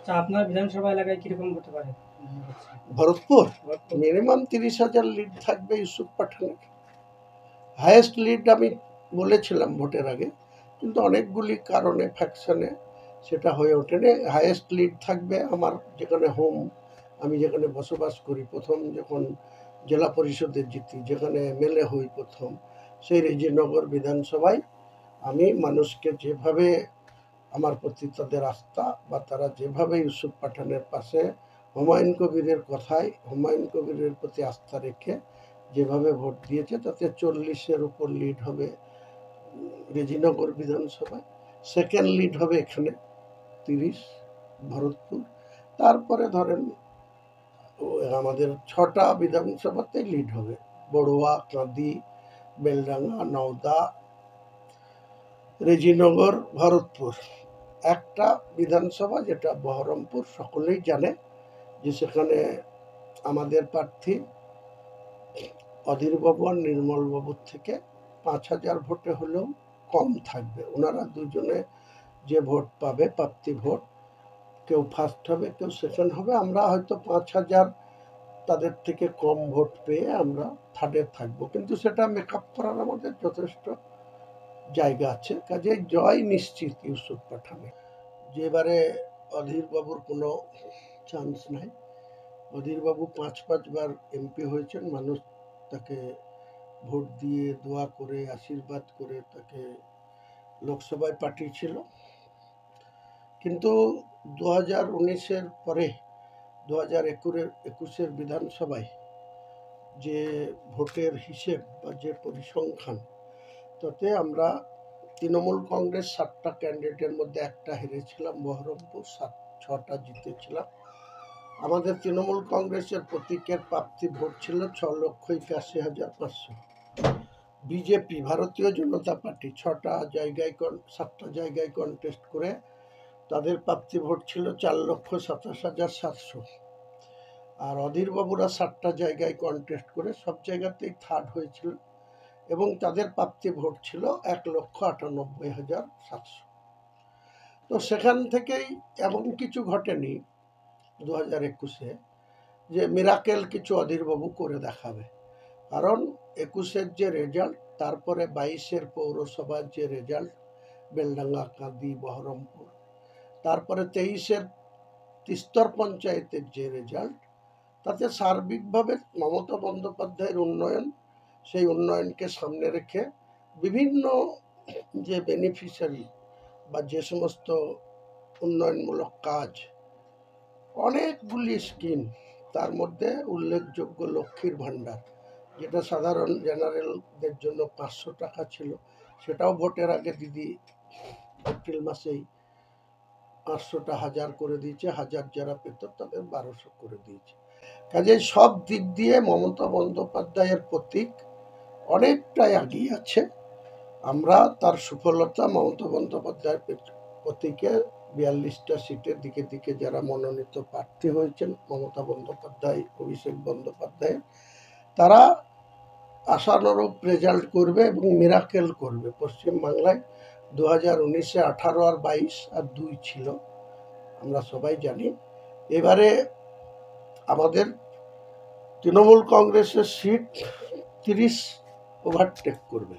তা আপনার বিধানসভা এলাকায় কিরকম হতে পারে? ভরতপুর মিনিমাম 30,000 লিড থাকবে ইউসুফ পাঠানের। হায়েস্ট লিড আমি বলেছিলাম ভোটের আগে, কিন্তু অনেকগুলি কারণে ফ্যাকশনে সেটা হয়ে ওঠেনি। হায়েস্ট লিড থাকবে আমার যেখানে হোম, আমি যেখানে বসবাস করি, প্রথম যখন জেলা পরিষদের জিতি, যেখানে এমএলএ হই প্রথম, সেই রেজিনগর বিধানসভায় আমি মানুষকে যেভাবে আমার প্রতি তাদের আস্থা বা তারা যেভাবে ইউসুফ পাঠানের পাশে হুমায়ুন কবিরের কথায় হুমায়ুন কবিরের প্রতি আস্থা রেখে যেভাবে ভোট দিয়েছে, তাতে 40-এর উপর লিড হবে রেজিনগর বিধানসভায়। সেকেন্ড লিড হবে এখানে 30 ভরতপুর। তারপরে ধরেন আমাদের 6টা বিধানসভাতে লিড হবে, বড়ুয়া, কাঁদি, বেলডাঙ্গা, নওদা, রেজিনগর, ভরতপুর। একটা বিধানসভা যেটা বহরমপুর, সকলেই জানে যে সেখানে আমাদের প্রার্থী অধীরবাবু আর নির্মলবাবুর থেকে 5,000 ভোটে হলেও কম থাকবে। ওনারা দুজনে যে ভোট পাবে, প্রাপ্তি ভোট, কেউ ফার্স্ট হবে, কেউ সেকেন্ড হবে। আমরা হয়তো 5,000 তাদের থেকে কম ভোট পেয়ে আমরা থার্ডে থাকবো, কিন্তু সেটা মেকআপ করার আমাদের যথেষ্ট জায়গা আছে। কাজে জয় নিশ্চিত ইউসুফ পাঠানে। যেবারে অধীরবাবুর কোনো চান্স নাই। অধীরবাবু 5 বার এমপি হয়েছেন, মানুষ তাকে ভোট দিয়ে দোয়া করে আশীর্বাদ করে তাকে লোকসভায় পাঠিয়েছিল। কিন্তু 2019-এর পরে 2021-এর বিধানসভায় যে ভোটের হিসেব বা যে পরিসংখ্যান, তাতে আমরা তৃণমূল কংগ্রেস 7টা ক্যান্ডিডেটের মধ্যে একটা হেরেছিলাম, বহরমপুর 6টা জিতেছিলাম। আমাদের তৃণমূল কংগ্রেসের প্রতীকের প্রাপ্তি ভোট ছিল 6,81,500। বিজেপি, ভারতীয় জনতা পার্টি 7টা জায়গায় কন্টেস্ট করে তাদের প্রাপ্তি ভোট ছিল 4,27,700। আর অধীরবাবুরা 7টা জায়গায় কন্টেস্ট করে সব জায়গাতেই থার্ড হয়েছিল এবং তাদের প্রাপ্তি ভোট ছিল 1,98,700। তো সেখান থেকেই এমন কিছু ঘটেনি 2021-এ যে মিরাকেল কিছু অধীরবাবু করে দেখাবে। কারণ 21-এর যে রেজাল্ট, তারপরে 22-এর পৌরসভার যে রেজাল্ট, বেলডাঙ্গা, কাঁদি, বহরমপুর, তারপরে 23-এর তিস্তর পঞ্চায়েতের যে রেজাল্ট, তাতে সার্বিকভাবে মমতা বন্দ্যোপাধ্যায়ের উন্নয়ন, সেই উন্নয়নকে সামনে রেখে বিভিন্ন যে বেনিফিশিয়ারি বা যে সমস্ত উন্নয়নমূলক কাজ, অনেকগুলি স্কিম, তার মধ্যে উল্লেখযোগ্য লক্ষ্মীর ভাণ্ডার, যেটা সাধারণ জেনারেলদের জন্য 500 টাকা ছিল, সেটাও ভোটের আগে দিদি এপ্রিল মাসেই 500টা 1000 করে দিয়েছে। 1000 যারা পেত তাদের 1200 করে দিয়েছে। কাজেই সব দিক দিয়ে মমতা বন্দ্যোপাধ্যায়ের প্রতীক অনেকটাই এগিয়ে আছে। আমরা তার সুফলতা, মমতা বন্দ্যোপাধ্যায়ের প্রতীকে 42টা সিটের দিকে দিকে যারা মনোনীত প্রার্থী হয়েছেন, মমতা বন্দ্যোপাধ্যায়, অভিষেক বন্দ্যোপাধ্যায়, তারা আশানুরূপ রেজাল্ট করবে এবং মিরাকেল করবে। পশ্চিমবাংলায় 2019-এ 18 আর 22 আর 2 ছিল, আমরা সবাই জানি। এবারে আমাদের তৃণমূল কংগ্রেসের সিট 30 ওভারটেক করবে।